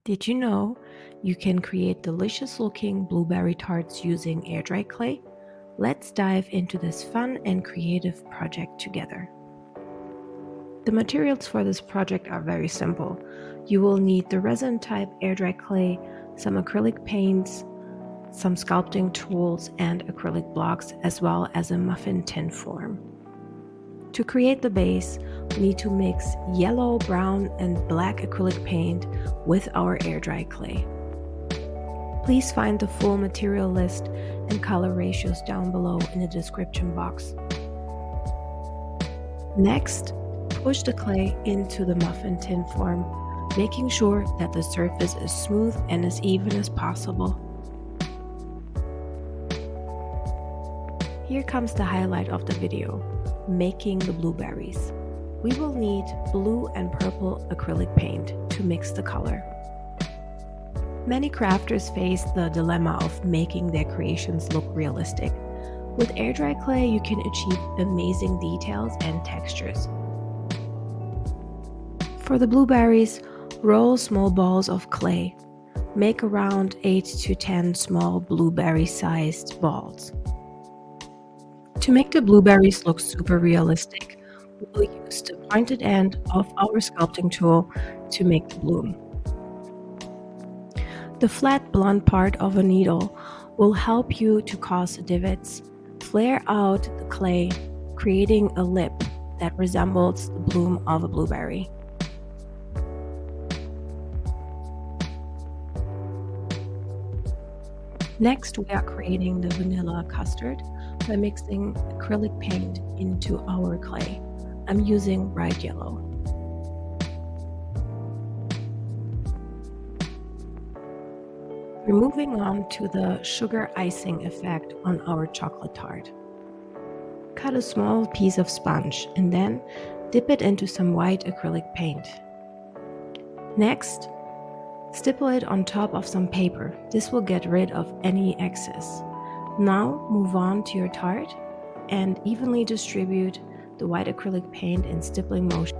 Did you know you can create delicious looking blueberry tarts using air dry clay? Let's dive into this fun and creative project together. The materials for this project are very simple. You will need the resin type air dry clay, some acrylic paints, some sculpting tools and acrylic blocks, as well as a muffin tin form. To create the base, we need to mix yellow, brown, and black acrylic paint with our air dry clay. Please find the full material list and color ratios down below in the description box. Next, push the clay into the muffin tin form, making sure that the surface is smooth and as even as possible. Here comes the highlight of the video, making the blueberries. We will need blue and purple acrylic paint to mix the color. Many crafters face the dilemma of making their creations look realistic. With air dry clay, you can achieve amazing details and textures. For the blueberries, roll small balls of clay. Make around 8 to 10 small blueberry-sized balls. To make the blueberries look super realistic, we'll use the pointed end of our sculpting tool to make the bloom. The flat blunt part of a needle will help you to cause divots. Flare out the clay, creating a lip that resembles the bloom of a blueberry. Next, we are creating the vanilla custard by mixing acrylic paint into our clay. I'm using bright yellow. We're moving on to the sugar icing effect on our chocolate tart. Cut a small piece of sponge and then dip it into some white acrylic paint. Next, stipple it on top of some paper. This will get rid of any excess. Now move on to your tart and evenly distribute the white acrylic paint in stippling motion.